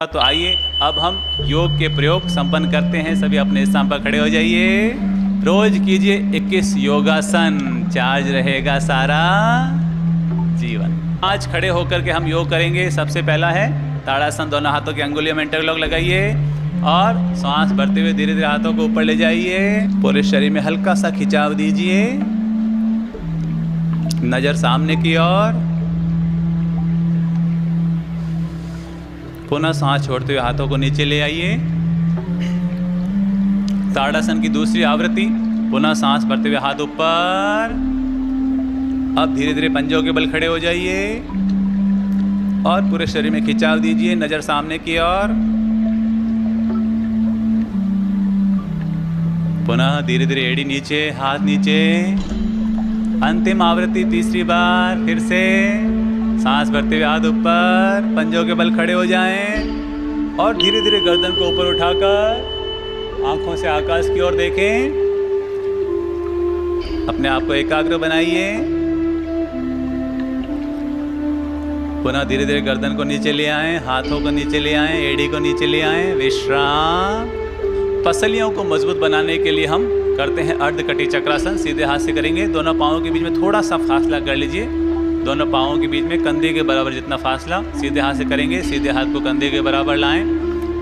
तो आइए अब हम योग के प्रयोग संपन्न करते हैं। सभी अपने स्थान पर खड़े हो जाइए। रोज कीजिए 21 योगासन, चार्ज रहेगा सारा जीवन। आज खड़े होकर के हम योग करेंगे। सबसे पहला है ताड़ासन। दोनों हाथों की अंगुलियों में इंटरलॉक लगाइए और सांस भरते हुए धीरे धीरे हाथों को ऊपर ले जाइए। पूरे शरीर में हल्का सा खिंचाव दीजिए, नजर सामने की ओर। पुनः सांस छोड़ते हुए हाथों को नीचे ले आइए। ताड़ासन की दूसरी आवृत्ति। पुनः सांस भरते हुए हाथ ऊपर। अब धीरे धीरे पंजों के बल खड़े हो जाइए और पूरे शरीर में खिंचाव दीजिए, नजर सामने की ओर। पुनः धीरे धीरे एड़ी नीचे, हाथ नीचे। अंतिम आवृत्ति तीसरी बार। फिर से सांस भरते हुए हाथ ऊपर, पंजों के बल खड़े हो जाएं और धीरे धीरे गर्दन को ऊपर उठाकर आंखों से आकाश की ओर देखें। अपने आप को एकाग्र बनाइए। पुनः धीरे धीरे गर्दन को नीचे ले आएं, हाथों को नीचे ले आएं, एड़ी को नीचे ले आएं। विश्राम। पसलियों को मजबूत बनाने के लिए हम करते हैं अर्धकटी चक्रासन। सीधे हाथ से करेंगे। दोनों पाँवों के बीच में थोड़ा सा फासला कर लीजिए। दोनों पाँवों के बीच में कंधे के बराबर जितना फासला। सीधे हाथ से करेंगे। सीधे हाथ को कंधे के बराबर लाएं,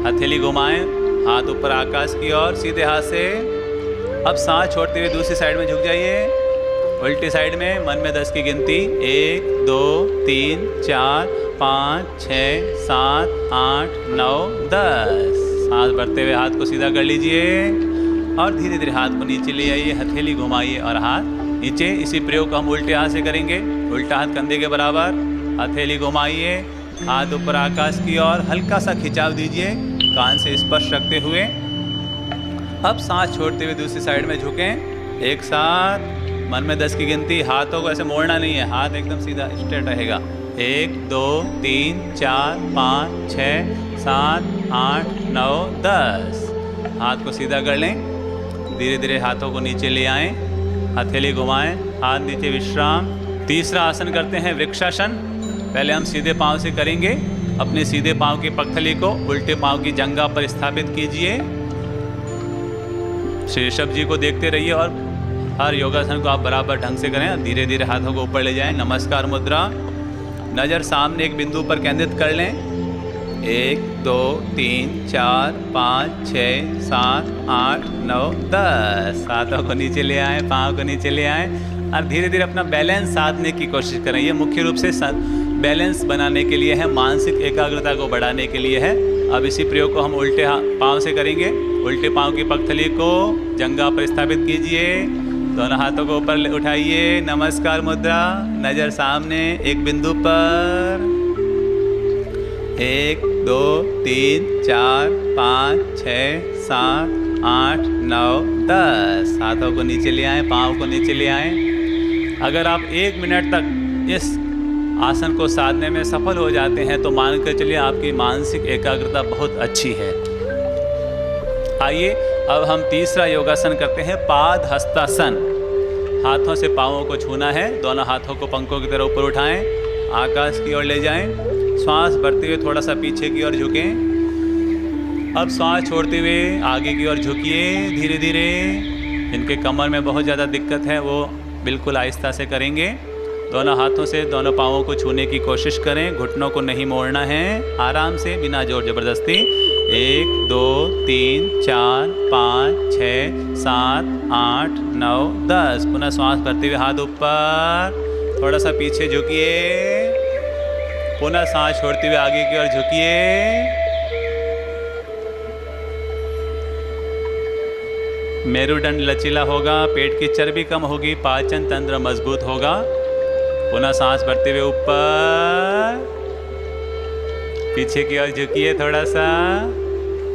हथेली घुमाएं, हाथ ऊपर आकाश की ओर सीधे हाथ से। अब सांस छोड़ते हुए दूसरी साइड में झुक जाइए। उल्टी साइड में मन में 10 की गिनती। 1 2 3 4 5 6 7 8 9 10। सांस भरते हुए हाथ को सीधा कर लीजिए और धीरे धीरे हाथ को नीचे ले आइए, हथेली घुमाइए और हाथ नीचे। इसी प्रयोग को हम उल्टे हाथ से करेंगे। उल्टा हाथ कंधे के बराबर, हथेली घुमाइए, हाथ ऊपर आकाश की ओर। हल्का सा खिंचाव दीजिए, कान से स्पर्श रखते हुए। अब सांस छोड़ते हुए दूसरी साइड में झुकें। एक साथ मन में 10 की गिनती। हाथों को ऐसे मोड़ना नहीं है, हाथ एकदम सीधा स्ट्रेट रहेगा। 1 2 3 4 5 6 7 8 9 10। हाथ को सीधा कर लें। धीरे धीरे हाथों को नीचे ले आएं, हथेली घुमाएं, हाथ नीचे। विश्राम। तीसरा आसन करते हैं वृक्षासन। पहले हम सीधे पांव से करेंगे। अपने सीधे पांव की पगथली को उल्टे पांव की जंघा पर स्थापित कीजिए। श्री ऋषभ जी को देखते रहिए और हर योगासन को आप बराबर ढंग से करें। धीरे धीरे हाथों को ऊपर ले जाएं। नमस्कार मुद्रा। नज़र सामने एक बिंदु पर केंद्रित कर लें। 1 2 3 4 5 6 7 8 9 10। हाथों को नीचे ले आएं, पाँव को नीचे ले आएं और धीरे धीरे अपना बैलेंस साधने की कोशिश करें। ये मुख्य रूप से बैलेंस बनाने के लिए है, मानसिक एकाग्रता को बढ़ाने के लिए है। अब इसी प्रयोग को हम उल्टे पाँव से करेंगे। उल्टे पाँव की पगथली को जंघा पर स्थापित कीजिए। दोनों हाथों को ऊपर उठाइए। नमस्कार मुद्रा। नज़र सामने एक बिंदु पर। 1 2 3 4 5 6 7 8 9 10। हाथों को नीचे ले आएं, पाँव को नीचे ले आएं। अगर आप 1 मिनट तक इस आसन को साधने में सफल हो जाते हैं तो मानकर चलिए आपकी मानसिक एकाग्रता बहुत अच्छी है। आइए अब हम तीसरा योगासन करते हैं पाद हस्तासन। हाथों से पाँवों को छूना है। दोनों हाथों को पंखों की तरह ऊपर उठाएं, आकाश की ओर ले जाएं। श्वास भरते हुए थोड़ा सा पीछे की ओर झुकें। अब श्वास छोड़ते हुए आगे की ओर झुकिए धीरे धीरे। जिनके कमर में बहुत ज़्यादा दिक्कत है वो बिल्कुल आहिस्ता से करेंगे। दोनों हाथों से दोनों पाँवों को छूने की कोशिश करें। घुटनों को नहीं मोड़ना है, आराम से बिना जोर ज़बरदस्ती। 1 2 3 4 5 6 7 8 9 10। पुनः श्वास भरते हुए हाथ ऊपर, थोड़ा सा पीछे झुकिए। पुनः सांस छोड़ते हुए आगे की ओर झुकिए। मेरुदंड लचीला होगा, पेट की चर्बी कम होगी, पाचन तंत्र मजबूत होगा। पुनः सांस भरते हुए ऊपर, पीछे की ओर झुकिए थोड़ा सा।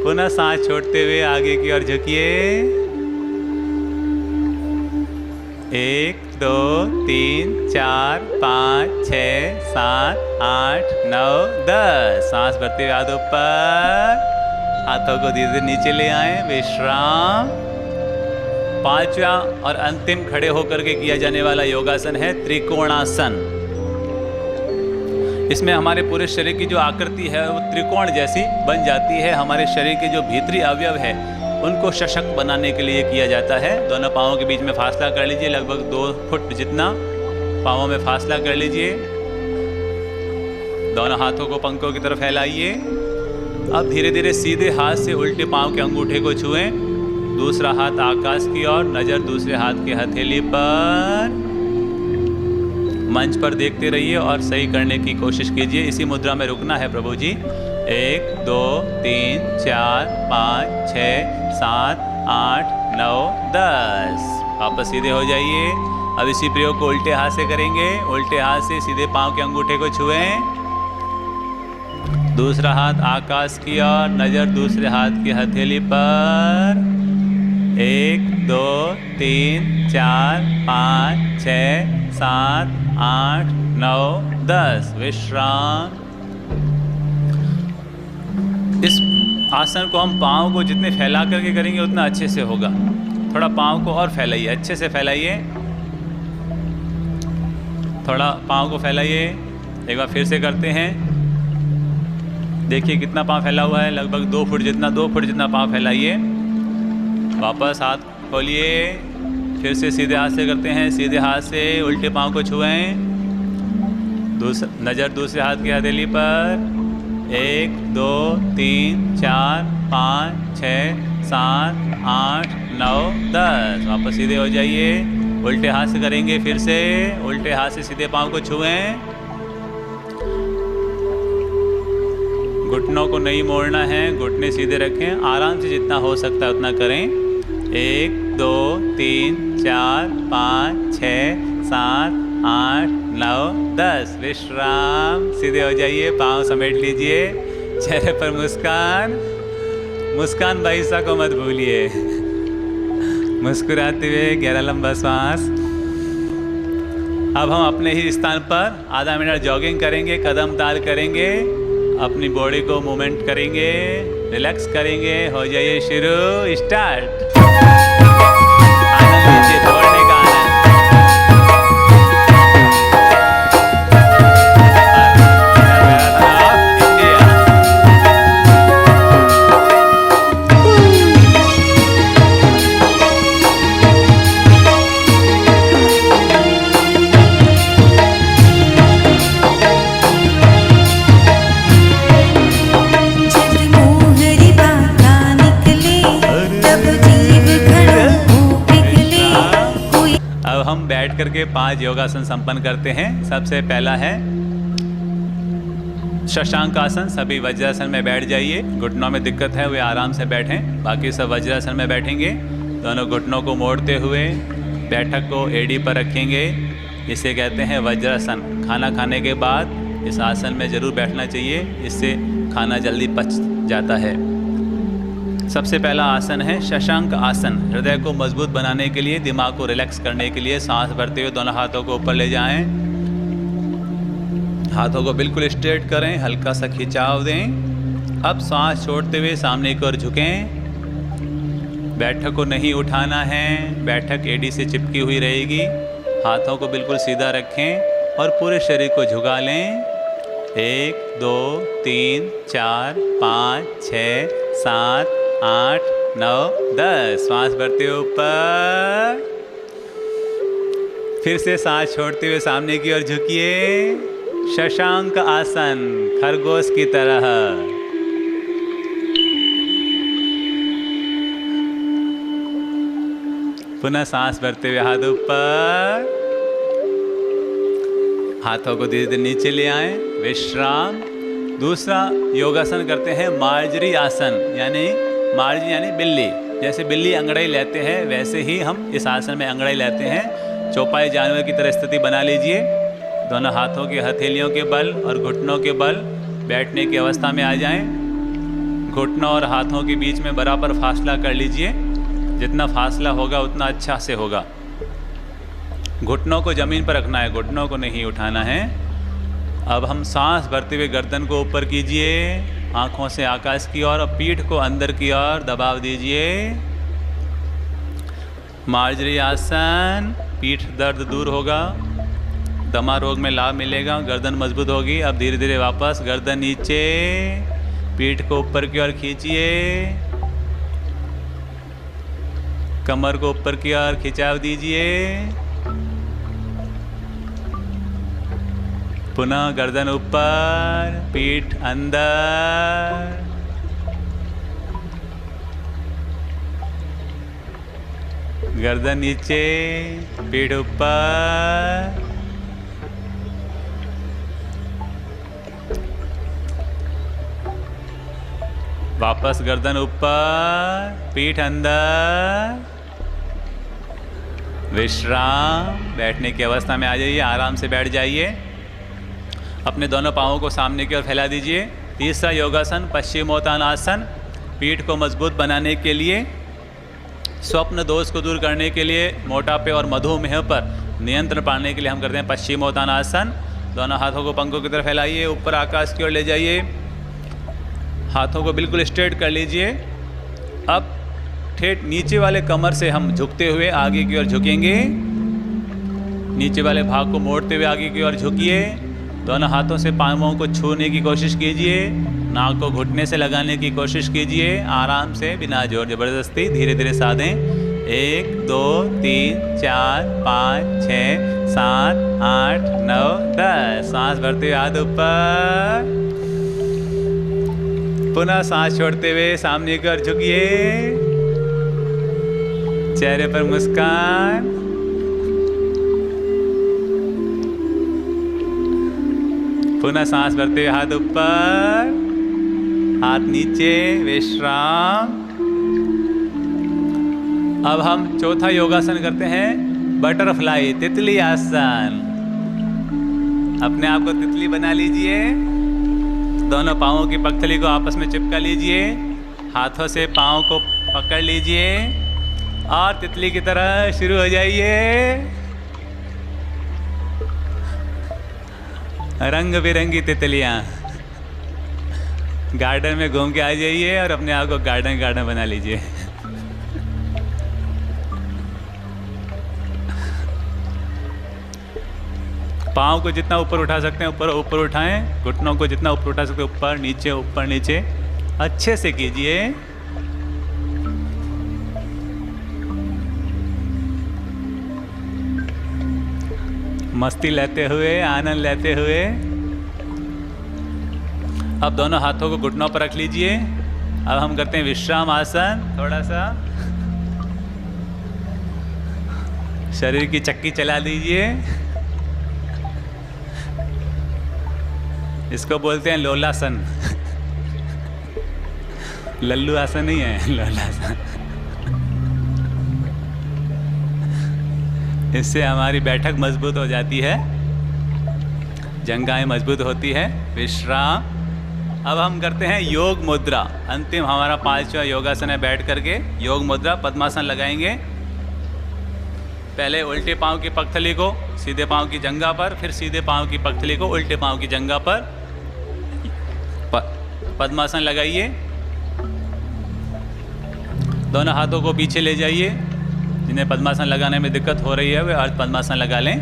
पुनः सांस छोड़ते हुए आगे की ओर झुकिए। 1 2 3 4 5 6 7 8 9 10। सांस भरते हुए हाथ ऊपर, हाथों को धीरे धीरे नीचे ले आएं। विश्राम। पांचवा और अंतिम खड़े होकर के किया जाने वाला योगासन है त्रिकोणासन। इसमें हमारे पूरे शरीर की जो आकृति है वो त्रिकोण जैसी बन जाती है। हमारे शरीर के जो भीतरी अवयव है उनको सशक्त बनाने के लिए किया जाता है। दोनों पाँवों के बीच में फासला कर लीजिए, लगभग 2 फुट जितना पाँवों में फासला कर लीजिए। दोनों हाथों को पंखों की तरफ फैलाइए। अब धीरे धीरे सीधे हाथ से उल्टे पाँव के अंगूठे को छुएं। दूसरा हाथ आकाश की ओर, नज़र दूसरे हाथ की हथेली पर। मंच पर देखते रहिए और सही करने की कोशिश कीजिए। इसी मुद्रा में रुकना है प्रभु जी। 1 2 3 4 5 6 7 8 9 10। वापस सीधे हो जाइए। अब इसी प्रयोग को उल्टे हाथ से करेंगे। उल्टे हाथ से सीधे पाँव के अंगूठे को छुएं। दूसरा हाथ आकाश की ओर, नज़र दूसरे हाथ की हथेली पर। 1 2 3 4 5 6 7 8 9 10। विश्राम। इस आसन को हम पाँव को जितने फैला करके करेंगे उतना अच्छे से होगा। थोड़ा पाँव को और फैलाइए, अच्छे से फैलाइए। थोड़ा पाँव को फैलाइए। एक बार फिर से करते हैं। देखिए कितना पाँव फैला हुआ है, लगभग 2 फुट जितना पाँव फैलाइए। वापस हाथ खोलिए। फिर से सीधे हाथ से करते हैं। सीधे हाथ से उल्टे पाँव को छुएं। नज़र दूसरे हाथ की हथेली पर। 1 2 3 4 5 6 7 8 9 10। वापस सीधे हो जाइए। उल्टे हाथ से करेंगे। फिर से उल्टे हाथ से सीधे पाँव को छुएं। घुटनों को नहीं मोड़ना है, घुटने सीधे रखें। आराम से जितना हो सकता है उतना करें। 1 2 3 4 5 6 7 8 9 10। विश्राम। सीधे हो जाइए। पाँव समेट लीजिए। चेहरे पर मुस्कान। मुस्कान भाई सा को मत भूलिए। मुस्कुराते हुए गहरा लंबा सांस। अब हम अपने ही स्थान पर आधा मिनट जॉगिंग करेंगे, कदम ताल करेंगे, अपनी बॉडी को मूवमेंट करेंगे, रिलैक्स करेंगे। हो जाइए शुरू। स्टार्ट। आनंद लीजिए दौड़ने का आनंद। हम बैठ करके 5 योगासन संपन्न करते हैं। सबसे पहला है शशांक आसन। सभी वज्रासन में बैठ जाइए। घुटनों में दिक्कत है वे आराम से बैठें, बाकी सब वज्रासन में बैठेंगे। दोनों घुटनों को मोड़ते हुए बैठक को एड़ी पर रखेंगे। इसे कहते हैं वज्रासन। खाना खाने के बाद इस आसन में ज़रूर बैठना चाहिए, इससे खाना जल्दी पच जाता है। सबसे पहला आसन है शशांक आसन। हृदय को मजबूत बनाने के लिए, दिमाग को रिलैक्स करने के लिए सांस भरते हुए दोनों हाथों को ऊपर ले जाएं। हाथों को बिल्कुल स्ट्रेट करें, हल्का सा खिंचाव दें। अब सांस छोड़ते हुए सामने की ओर झुकें। बैठक को नहीं उठाना है, बैठक एड़ी से चिपकी हुई रहेगी। हाथों को बिल्कुल सीधा रखें और पूरे शरीर को झुका लें। 1 2 3 4 5 6 7 8 9 10। सांस भरते ऊपर, फिर से सांस छोड़ते हुए सामने की ओर झुकिए। शशांक आसन, खरगोश की तरह। पुनः सांस भरते हुए हाथ ऊपर, हाथों को धीरे धीरे नीचे ले आएं। विश्राम। दूसरा योगासन करते हैं मार्जरी आसन, यानी मार्जरी यानी बिल्ली। जैसे बिल्ली अंगड़ाई लेते हैं वैसे ही हम इस आसन में अंगड़ाई लेते हैं। चौपाई जानवर की तरह स्थिति बना लीजिए। दोनों हाथों की हथेलियों के बल और घुटनों के बल बैठने की अवस्था में आ जाएं। घुटनों और हाथों के बीच में बराबर फासला कर लीजिए। जितना फासला होगा उतना अच्छा से होगा। घुटनों को ज़मीन पर रखना है, घुटनों को नहीं उठाना है। अब हम सांस भरते हुए गर्दन को ऊपर कीजिए, आँखों से आकाश की ओर, और पीठ को अंदर की ओर दबाव दीजिए। मार्जरी आसन, पीठ दर्द दूर होगा। दमा रोग में लाभ मिलेगा, गर्दन मजबूत होगी। अब धीरे धीरे वापस गर्दन नीचे, पीठ को ऊपर की ओर खींचिए, कमर को ऊपर की ओर खिंचाव दीजिए। पुनः गर्दन ऊपर, पीठ अंदर, गर्दन नीचे, पीठ ऊपर। वापस गर्दन ऊपर, पीठ अंदर, विश्राम। बैठने की अवस्था में आ जाइए, आराम से बैठ जाइए। अपने दोनों पाँवों को सामने की ओर फैला दीजिए। तीसरा योगासन पश्चिमोत्तानासन, पीठ को मजबूत बनाने के लिए, स्वप्न दोष को दूर करने के लिए, मोटापे और मधुमेह पर नियंत्रण पाने के लिए हम करते हैं पश्चिमोत्तानासन। दोनों हाथों को पंखों की तरफ फैलाइए, ऊपर आकाश की ओर ले जाइए, हाथों को बिल्कुल स्ट्रेट कर लीजिए। अब ठेठ नीचे वाले कमर से हम झुकते हुए आगे की ओर झुकेंगे। नीचे वाले भाग को मोड़ते हुए आगे की ओर झुकिए। दोनों हाथों से पाँवों को छूने की कोशिश कीजिए, नाक को घुटने से लगाने की कोशिश कीजिए। आराम से, बिना जोर जबरदस्ती, धीरे धीरे साधें। 1 2 3 4 5 6 7 8 9 10। सांस भरते हुए हाथ ऊपर, पुनः सांस छोड़ते हुए सामने की ओर झुकिए, चेहरे पर मुस्कान। पुनः सांस भरते हुए हाथ ऊपर, हाथ नीचे, विश्राम। अब हम चौथा योगासन करते हैं बटरफ्लाई, तितली आसन। अपने आप को तितली बना लीजिए। दोनों पाँवों की पगथली को आपस में चिपका लीजिए, हाथों से पाँव को पकड़ लीजिए और तितली की तरह शुरू हो जाइए। रंग बिरंगी तितलियाँ। गार्डन में घूम के आ जाइए और अपने आप को गार्डन बना लीजिए। पाँव को जितना ऊपर उठा सकते हैं ऊपर ऊपर उठाएं, घुटनों को जितना ऊपर उठा सकते हैं ऊपर नीचे अच्छे से कीजिए। मस्ती लेते हुए, आनंद लेते हुए। अब दोनों हाथों को घुटनों पर रख लीजिए। अब हम करते हैं विश्राम आसन। थोड़ा सा शरीर की चक्की चला दीजिए। इसको बोलते हैं लोलासन। लल्लू आसन नहीं है, लोलासन। इससे हमारी बैठक मजबूत हो जाती है, जंघाएं मजबूत होती है। विश्राम। अब हम करते हैं योग मुद्रा। अंतिम हमारा 5वां योगासन है। बैठ करके योग मुद्रा पद्मासन लगाएंगे। पहले उल्टे पांव की पगथली को सीधे पांव की जंघा पर, फिर सीधे पांव की पगथली को उल्टे पांव की जंघा पर पद्मासन लगाइए। दोनों हाथों को पीछे ले जाइए। जिन्हें पद्मासन लगाने में दिक्कत हो रही है वे आज पद्मासन लगा लें।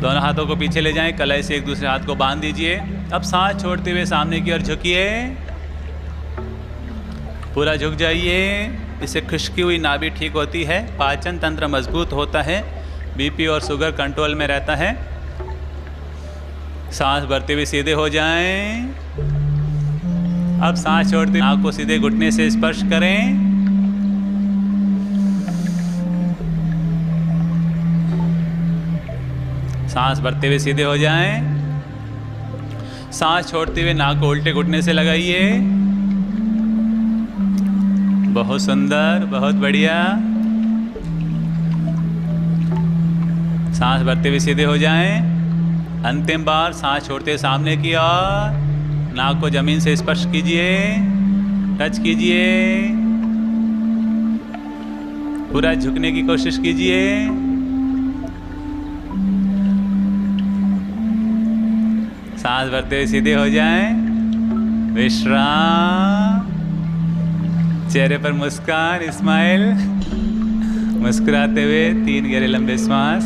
दोनों हाथों को पीछे ले जाएं, कलाई से एक दूसरे हाथ को बांध दीजिए। अब सांस छोड़ते हुए सामने की ओर झुकिए, पूरा झुक जाइए। इससे खुश्की हुई नाभि ठीक होती है, पाचन तंत्र मजबूत होता है, बीपी और शुगर कंट्रोल में रहता है। सांस भरते हुए सीधे हो जाएं। अब सांस छोड़ते हुए नाक को सीधे घुटने से स्पर्श करें। सांस भरते हुए सीधे हो जाएं। सांस छोड़ते हुए नाक को उल्टे घुटने से लगाइए। बहुत सुंदर, बहुत बढ़िया। सांस भरते हुए सीधे हो जाएं। अंतिम बार सांस छोड़ते सामने की ओर, नाक को जमीन से स्पर्श कीजिए, टच कीजिए, पूरा झुकने की कोशिश कीजिए। सांस भरते हुए सीधे हो जाएं। विश्राम। चेहरे पर मुस्कान, स्माइल। मुस्कुराते हुए 3 गहरे लंबे श्वास।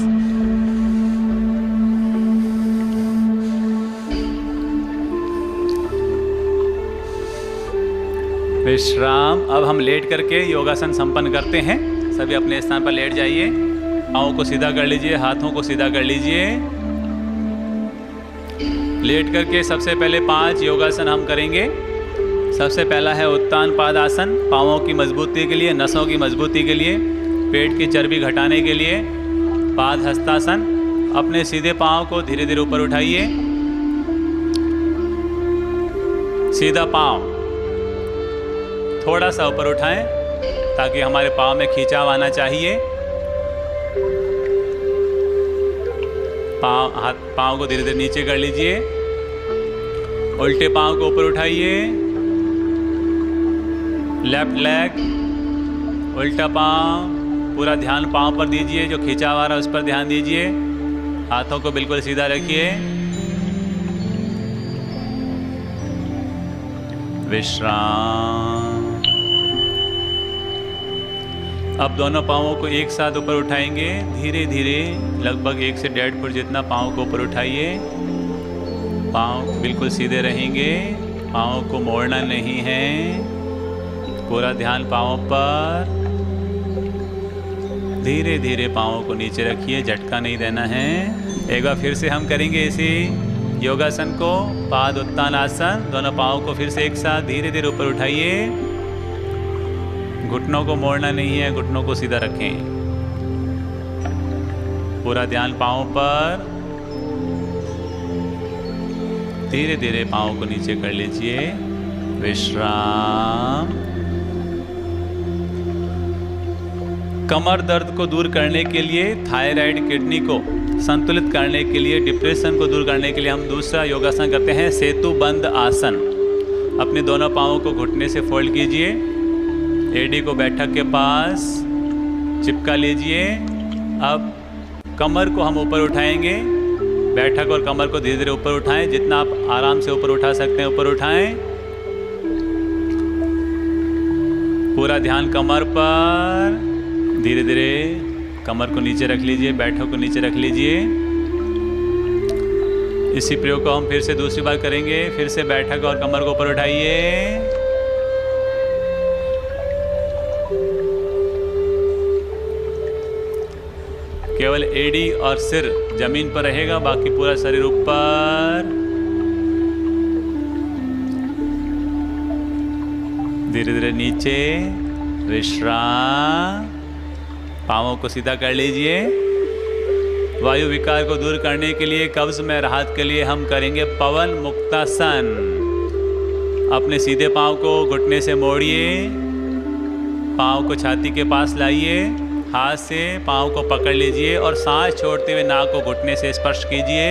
विश्राम। अब हम लेट करके योगासन संपन्न करते हैं। सभी अपने स्थान पर लेट जाइए। पाँव को सीधा कर लीजिए, हाथों को सीधा कर लीजिए। लेट करके सबसे पहले 5 योगासन हम करेंगे। सबसे पहला है उत्तान पादासन, पाँवों की मजबूती के लिए, नसों की मजबूती के लिए, पेट की चर्बी घटाने के लिए। पाद हस्तासन, अपने सीधे पाँव को धीरे धीरे ऊपर उठाइए। सीधा पाँव थोड़ा सा ऊपर उठाएं ताकि हमारे पाँव में खिंचाव आना चाहिए। पाँव को धीरे धीरे नीचे कर लीजिए। उल्टे पाँव को ऊपर उठाइए। लेफ्ट लेग, उल्टा पाँव, पूरा ध्यान पाँव पर दीजिए। जो खिंचाव आ रहा है उस पर ध्यान दीजिए। हाथों को बिल्कुल सीधा रखिए। विश्राम। अब दोनों पाँवों को एक साथ ऊपर उठाएंगे धीरे धीरे। लगभग 1 से 1.5 फुट जितना पाँव को ऊपर उठाइए। पाँव बिल्कुल सीधे रहेंगे, पाँव को मोड़ना नहीं है। पूरा ध्यान पाँव पर। धीरे धीरे पाँव को नीचे रखिए, झटका नहीं देना है। एक बार फिर से हम करेंगे इसी योगासन को, पाद उत्तान आसन। दोनों पाँव को फिर से एक साथ धीरे धीरे ऊपर उठाइए। घुटनों को मोड़ना नहीं है, घुटनों को सीधा रखें। पूरा ध्यान पाँव पर। धीरे धीरे पाँव को नीचे कर लीजिए। विश्राम। कमर दर्द को दूर करने के लिए, थायराइड किडनी को संतुलित करने के लिए, डिप्रेशन को दूर करने के लिए हम दूसरा योगासन करते हैं, सेतु बंद आसन। अपने दोनों पाँवों को घुटने से फोल्ड कीजिए। एडी को बैठक के पास चिपका लीजिए। अब कमर को हम ऊपर उठाएंगे। बैठक और कमर को धीरे धीरे ऊपर उठाएं। जितना आप आराम से ऊपर उठा सकते हैं ऊपर उठाएं। पूरा ध्यान कमर पर। धीरे धीरे कमर को नीचे रख लीजिए, बैठक को नीचे रख लीजिए। इसी प्रयोग को हम फिर से दूसरी बार करेंगे। फिर से बैठक और कमर को ऊपर उठाइए। केवल एड़ी और सिर जमीन पर रहेगा, बाकी पूरा शरीर ऊपर। धीरे धीरे नीचे। विश्राम। पाँवों को सीधा कर लीजिए। वायु विकार को दूर करने के लिए, कब्ज में राहत के लिए हम करेंगे पवन मुक्तासन। अपने सीधे पाँव को घुटने से मोड़िए। पाँव को छाती के पास लाइए। हाथ से पाँव को पकड़ लीजिए और सांस छोड़ते हुए नाक को घुटने से स्पर्श कीजिए।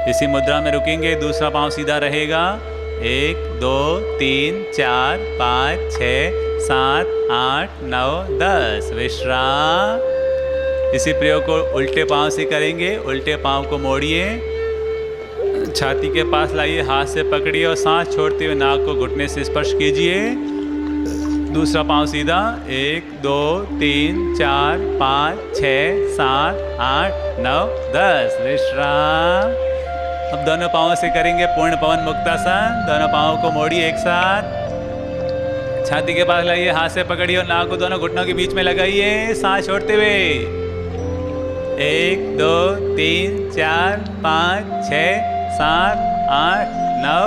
इसी मुद्रा में रुकेंगे। दूसरा पाँव सीधा रहेगा। 1 2 3 4 5 6 7 8 9 10। विश्राम। इसी प्रयोग को उल्टे पाँव से करेंगे। उल्टे पाँव को मोड़िए, छाती के पास लाइए, हाथ से पकड़िए और सांस छोड़ते हुए नाक को घुटने से स्पर्श कीजिए। दूसरा पाँव सीधा। 1 2 3 4 5 6 7 8 9 10। विश्राम। अब दोनों पाँवों से करेंगे पूर्ण पवन मुक्तासन। दोनों पाँवों को मोड़िए एक साथ, छाती के पास लाइए, हाथ से पकड़िए और नाक को दोनों घुटनों के बीच में लगाइए, सांस छोड़ते हुए। 1 2 3 4 5 6 7 8 9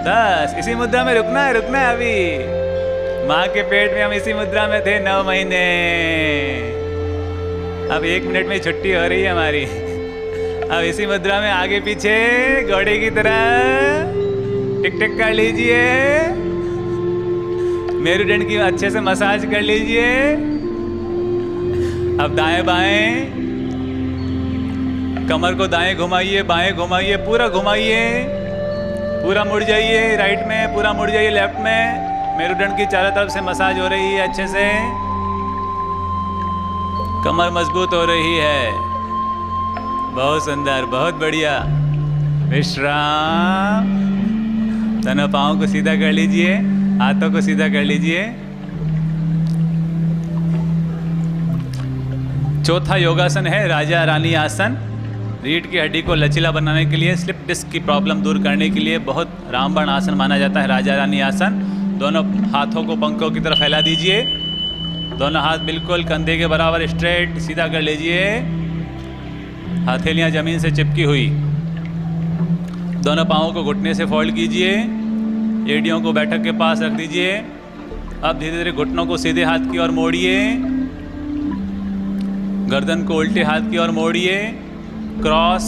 10। इसी मुद्रा में रुकना है, रुकना है। अभी माँ के पेट में हम इसी मुद्रा में थे 9 महीने। अब 1 मिनट में छुट्टी हो रही है हमारी। अब इसी मुद्रा में आगे पीछे घोड़े की तरह टिक टिक कर लीजिए। मेरुदंड की अच्छे से मसाज कर लीजिए। अब दाएं बाएं, कमर को दाएं घुमाइए, बाएं घुमाइए, पूरा घुमाइए, पूरा मुड़ जाइए। राइट में पूरा मुड़ जाइए, लेफ्ट में। मेरुदंड की चारों तरफ से मसाज हो रही है अच्छे से। कमर मजबूत हो रही है। बहुत सुंदर, बहुत बढ़िया। विश्राम। दोनों पाँव को सीधा कर लीजिए, हाथों को सीधा कर लीजिए। चौथा योगासन है राजा रानी आसन। रीढ़ की हड्डी को लचीला बनाने के लिए, स्लिप डिस्क की प्रॉब्लम दूर करने के लिए बहुत रामबाण आसन माना जाता है राजा रानी आसन। दोनों हाथों को पंखों की तरफ फैला दीजिए। दोनों हाथ बिल्कुल कंधे के बराबर स्ट्रेट सीधा कर लीजिए। हथेलियां जमीन से चिपकी हुई। दोनों पाँवों को घुटने से फोल्ड कीजिए। एड़ियों को बैठक के पास रख दीजिए। अब धीरे धीरे घुटनों को सीधे हाथ की ओर मोड़िए। गर्दन को उल्टे हाथ की ओर मोड़िए। क्रॉस,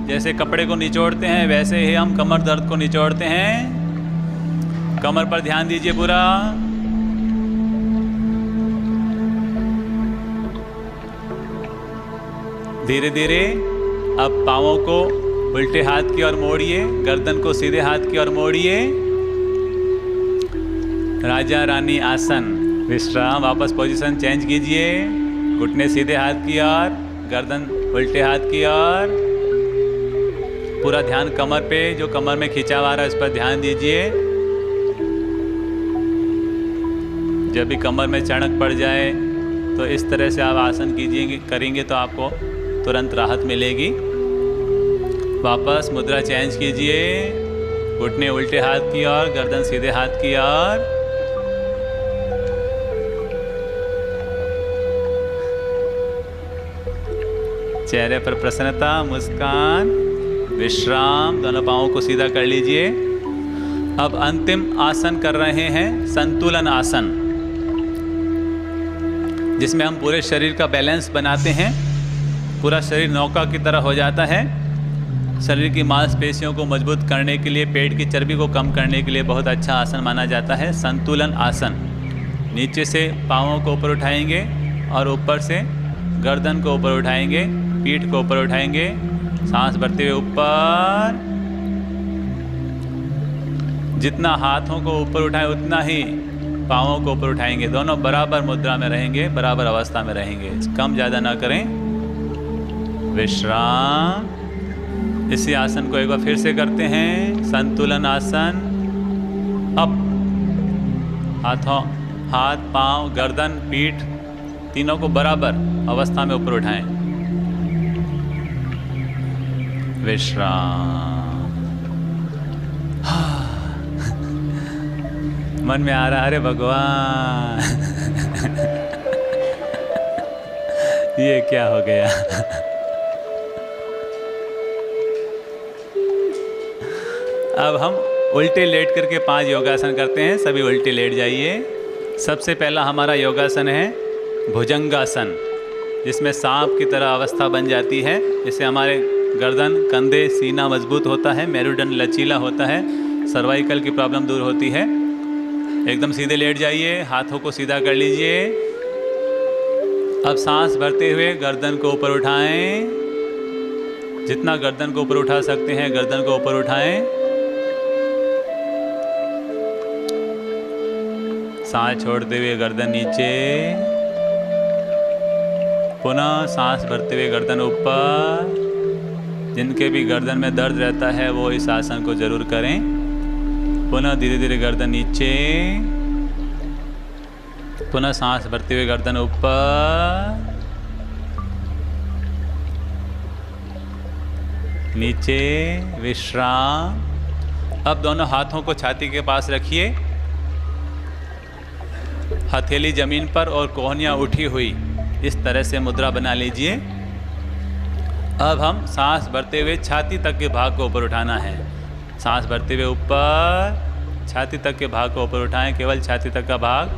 जैसे कपड़े को निचोड़ते हैं वैसे ही हम कमर दर्द को निचोड़ते हैं। कमर पर ध्यान दीजिए पूरा। धीरे धीरे अब पाँवों को उल्टे हाथ की ओर मोड़िए। गर्दन को सीधे हाथ की ओर मोड़िए। राजा रानी आसन, विश्राम। वापस पोजीशन चेंज कीजिए। घुटने सीधे हाथ की ओर, गर्दन उल्टे हाथ की ओर। पूरा ध्यान कमर पे, जो कमर में खिंचाव आ रहा है उस पर ध्यान दीजिए। जब भी कमर में चढ़क पड़ जाए तो इस तरह से आप आसन कीजिए, करेंगे तो आपको तुरंत राहत मिलेगी। वापस मुद्रा चेंज कीजिए। घुटने उल्टे हाथ की ओर, गर्दन सीधे हाथ की ओर। चेहरे पर प्रसन्नता, मुस्कान, विश्राम। दोनों पाँवों को सीधा कर लीजिए। अब अंतिम आसन कर रहे हैं, संतुलन आसन, जिसमें हम पूरे शरीर का बैलेंस बनाते हैं। पूरा शरीर नौका की तरह हो जाता है। शरीर की मांसपेशियों को मजबूत करने के लिए, पेट की चर्बी को कम करने के लिए बहुत अच्छा आसन माना जाता है संतुलन आसन। नीचे से पाँवों को ऊपर उठाएंगे और ऊपर से गर्दन को ऊपर उठाएंगे, पीठ को ऊपर उठाएंगे। सांस भरते हुए ऊपर। जितना हाथों को ऊपर उठाएं उतना ही पाँवों को ऊपर उठाएंगे। दोनों बराबर मुद्रा में रहेंगे, बराबर अवस्था में रहेंगे। कम ज़्यादा ना करें। विश्राम। इसी आसन को एक बार फिर से करते हैं, संतुलन आसन। अप, हाथ, पाँव, गर्दन, पीठ तीनों को बराबर अवस्था में ऊपर उठाएं। विश्राम। मन में आ रहा, अरे भगवान ये क्या हो गया। अब हम उल्टे लेट करके 5 योगासन करते हैं। सभी उल्टे लेट जाइए। सबसे पहला हमारा योगासन है भुजंगासन, जिसमें सांप की तरह अवस्था बन जाती है। इससे हमारे गर्दन, कंधे, सीना मजबूत होता है, मेरुदंड लचीला होता है, सर्वाइकल की प्रॉब्लम दूर होती है। एकदम सीधे लेट जाइए, हाथों को सीधा कर लीजिए। अब सांस भरते हुए गर्दन को ऊपर उठाएं। जितना गर्दन को ऊपर उठा सकते हैं गर्दन को ऊपर उठाएं। सांस छोड़ते हुए गर्दन नीचे। पुनः सांस भरते हुए गर्दन ऊपर। जिनके भी गर्दन में दर्द रहता है वो इस आसन को जरूर करें। पुनः धीरे धीरे गर्दन नीचे। पुनः सांस भरते हुए गर्दन ऊपर, नीचे। विश्राम। अब दोनों हाथों को छाती के पास रखिए। हथेली जमीन पर और कोहनियाँ उठी हुई, इस तरह से मुद्रा बना लीजिए। अब हम सांस भरते हुए छाती तक के भाग को ऊपर उठाना है। सांस भरते हुए ऊपर, छाती तक के भाग को ऊपर उठाएं। केवल छाती तक का भाग,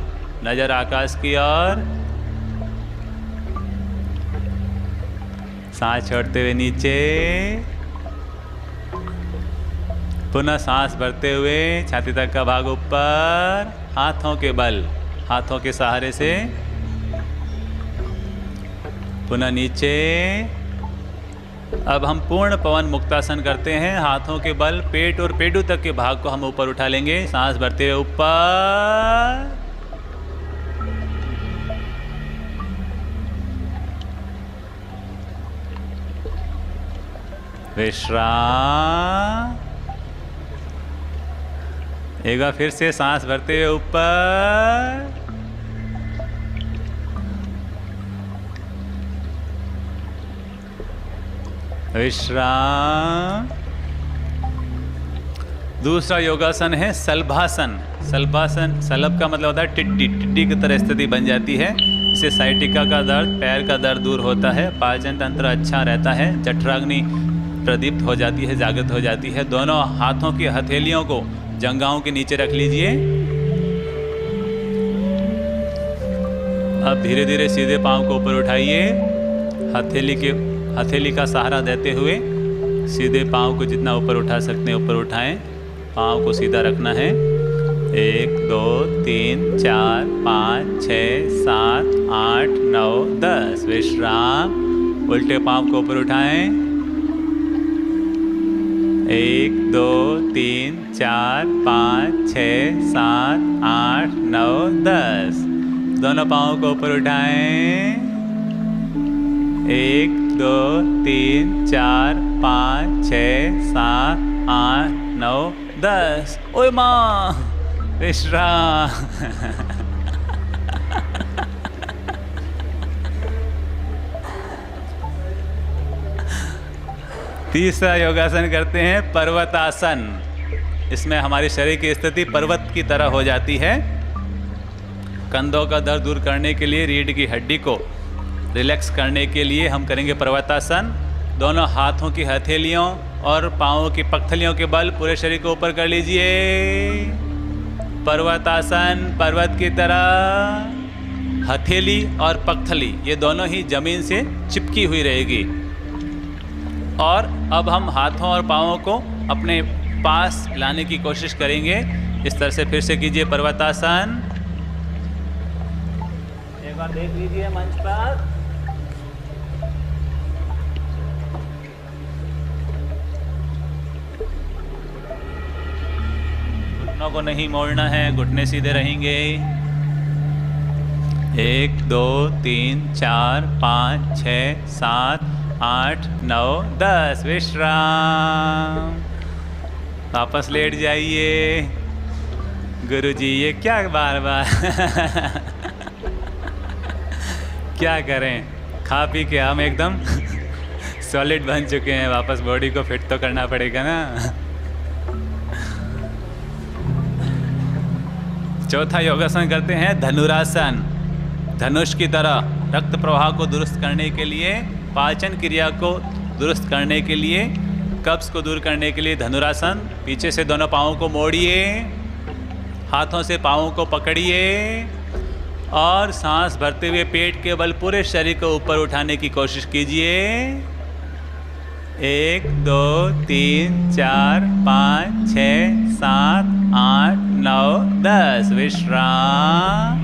नजर आकाश की ओर। सांस छोड़ते हुए नीचे। पुनः सांस भरते हुए छाती तक का भाग ऊपर, हाथों के बल, हाथों के सहारे से। पुनः नीचे। अब हम पूर्ण पवन मुक्तासन करते हैं। हाथों के बल पेट और पेडू तक के भाग को हम ऊपर उठा लेंगे। सांस भरते हुए ऊपर, विश्राम। एक बार फिर से सांस भरते हुए ऊपर, विश्राम। दूसरा योगासन है सलभासन। सलभासन, सलभ का मतलब होता है टिड्डी, टिड्डी की तरह स्थिति बन जाती है। इससे साइटिका का दर्द, पैर का दर्द दूर होता है, पाचन तंत्र अच्छा रहता है, जठराग्नि प्रदीप्त हो जाती है, जागृत हो जाती है। दोनों हाथों की हथेलियों को जंघाओं के नीचे रख लीजिए। अब धीरे धीरे सीधे पांव को ऊपर उठाइए। हथेली का सहारा देते हुए सीधे पांव को जितना ऊपर उठा सकते हैं ऊपर उठाएं। पांव को सीधा रखना है। 1 2 3 4 5 6 7 8 9 10। विश्राम। उल्टे पांव को ऊपर उठाएं। 1 2 3 4 5 6 7 8 9 10। दोनों पांव को ऊपर उठाएं। 1 2 3 4 5 6 7 8 9 10। ओए माँ, विश्राम। तीसरा योगासन करते हैं पर्वतासन। इसमें हमारे शरीर की स्थिति पर्वत की तरह हो जाती है। कंधों का दर्द दूर करने के लिए, रीढ़ की हड्डी को रिलैक्स करने के लिए हम करेंगे पर्वतासन। दोनों हाथों की हथेलियों और पांवों की पगथलियों के बल पूरे शरीर को ऊपर कर लीजिए। पर्वतासन, पर्वत की तरह हथेली और पगथली ये दोनों ही जमीन से चिपकी हुई रहेगी। और अब हम हाथों और पांवों को अपने पास लाने की कोशिश करेंगे। इस तरह से फिर से कीजिए पर्वतासन। एक बार देख लीजिए मंच पर। घुटनों को नहीं मोड़ना है, घुटने सीधे रहेंगे। 1 2 3 4 5 6 7 8 9 10। विश्राम। वापस लेट जाइए। गुरुजी ये क्या बार बार क्या करें, खा पी के हम एकदम सॉलिड बन चुके हैं। वापस बॉडी को फिट तो करना पड़ेगा ना। चौथा योगासन करते हैं धनुरासन। धनुष की तरह रक्त प्रवाह को दुरुस्त करने के लिए, पाचन क्रिया को दुरुस्त करने के लिए, कब्ज को दूर करने के लिए धनुरासन। पीछे से दोनों पाँवों को मोड़िए, हाथों से पाँवों को पकड़िए और सांस भरते हुए पेट के बल पूरे शरीर को ऊपर उठाने की कोशिश कीजिए। 1 2 3 4 5 6 7 8 9 10। विश्राम।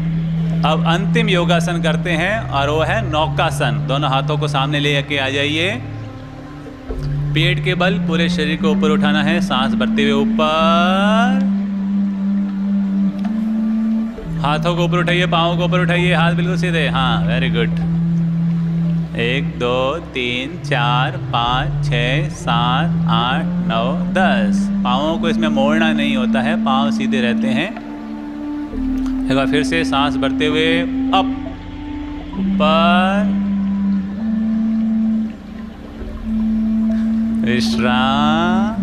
अब अंतिम योगासन करते हैं और वो है नौकासन। दोनों हाथों को सामने ले के आ जाइए। पेट के बल पूरे शरीर को ऊपर उठाना है, सांस भरते हुए ऊपर। हाथों को ऊपर उठाइए, पाँवों को ऊपर उठाइए, हाथ बिल्कुल सीधे। हाँ, वेरी गुड। 1 2 3 4 5 6 7 8 9 10। पाँवों को इसमें मोड़ना नहीं होता है, पाँव सीधे रहते हैं। एक बार फिर से सांस भरते हुए अप, ऊपर, विश्राम।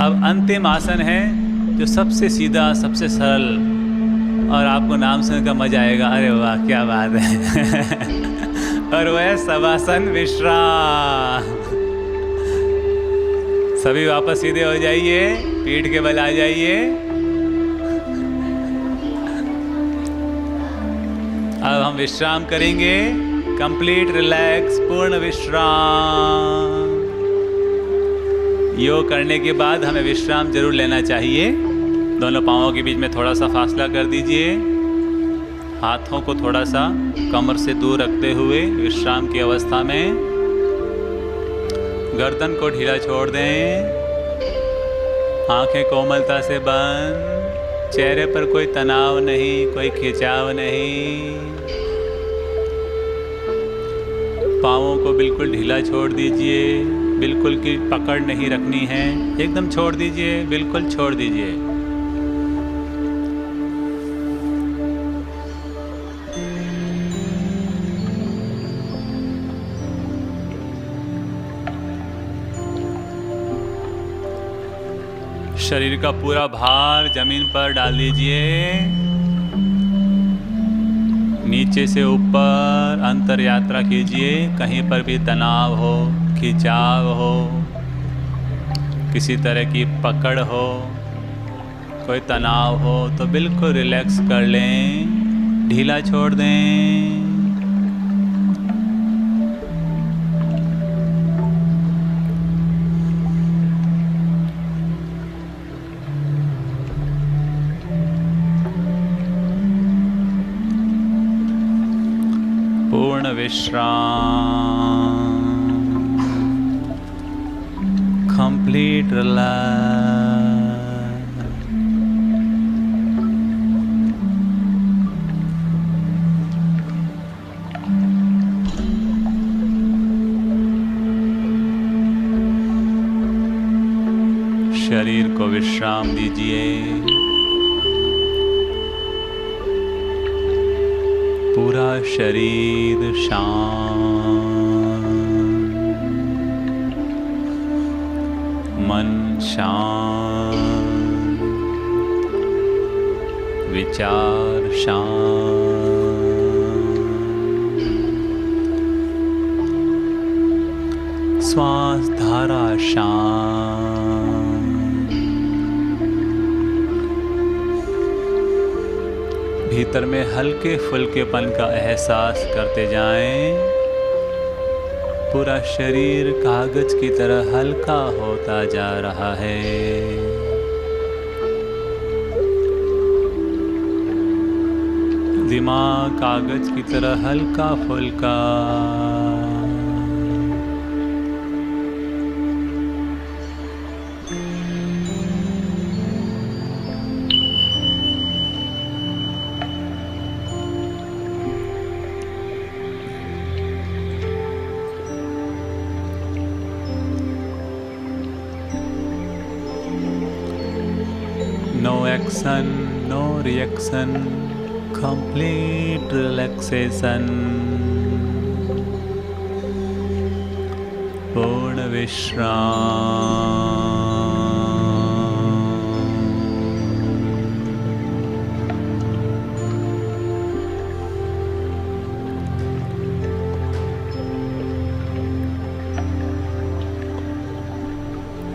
अब अंतिम आसन है जो सबसे सीधा, सबसे सरल और आपको नाम सुनने का मजा आएगा। अरे वाह, क्या बात है। और वह शवासन विश्राम। सभी वापस सीधे हो जाइए, पीठ के बल आ जाइए। अब हम विश्राम करेंगे, कंप्लीट रिलैक्स, पूर्ण विश्राम। योग करने के बाद हमें विश्राम जरूर लेना चाहिए। दोनों पाँवों के बीच में थोड़ा सा फासला कर दीजिए। हाथों को थोड़ा सा कमर से दूर रखते हुए विश्राम की अवस्था में गर्दन को ढीला छोड़ दें। आंखें कोमलता से बंद। चेहरे पर कोई तनाव नहीं, कोई खिंचाव नहीं। पाँवों को बिल्कुल ढीला छोड़ दीजिए। बिल्कुल की पकड़ नहीं रखनी है, एकदम छोड़ दीजिए, बिल्कुल छोड़ दीजिए। शरीर का पूरा भार जमीन पर डाल दीजिए। नीचे से ऊपर अंतर यात्रा कीजिए। कहीं पर भी तनाव हो, खिंचाव हो, किसी तरह की पकड़ हो, कोई तनाव हो तो बिल्कुल रिलैक्स कर लें, ढीला छोड़ दें। पूर्ण विश्राम, कंप्लीट रिलैक्स। शरीर को विश्राम दीजिए। पूरा शरीर शांत, मन शांत, विचार शांत, श्वास धारा शांत। भीतर में हल्के फुल्केपन का एहसास करते जाएं। पूरा शरीर कागज की तरह हल्का होता जा रहा है। दिमाग कागज की तरह हल्का फुल्का। No action, no reaction, complete relaxation, पूर्ण विश्राम।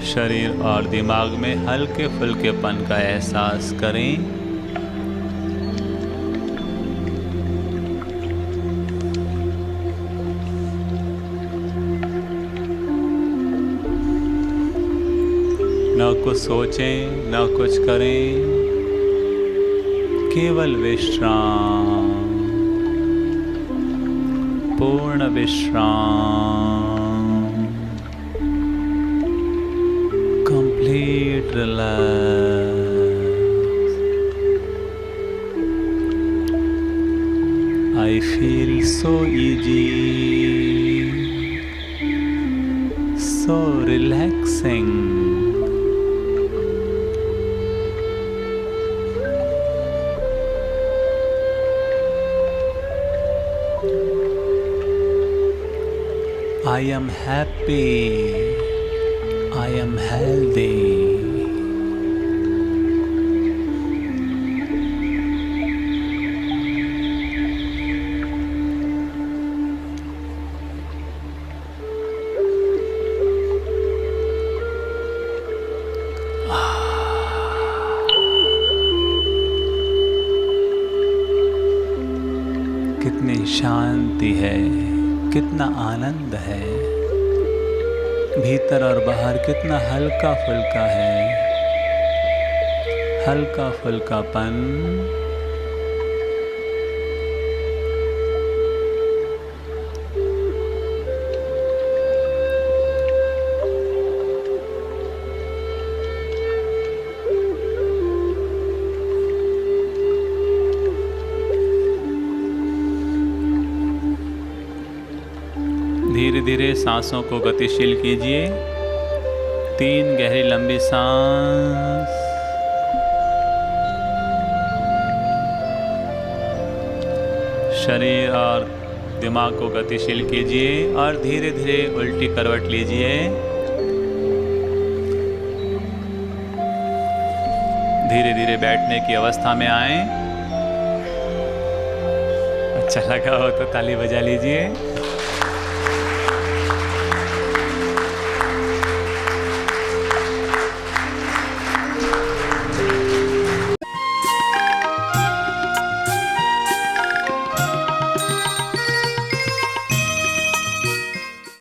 शरीर और दिमाग में हल्के फुल्केपन का एहसास करें। न कुछ सोचें, न कुछ करें, केवल विश्राम, पूर्ण विश्राम, complete relax. I feel so easy, so relaxing. I am happy. I am healthy. कितनी शांति है, कितना आनंद है। भीतर और बाहर कितना हल्का फुल्का है, हल्का फुल्कापन। धीरे धीरे सांसों को गतिशील कीजिए। 3 गहरी लंबी सांस। शरीर और दिमाग को गतिशील कीजिए और धीरे धीरे उल्टी करवट लीजिए। धीरे धीरे बैठने की अवस्था में आए। अच्छा लगा हो तो ताली बजा लीजिए।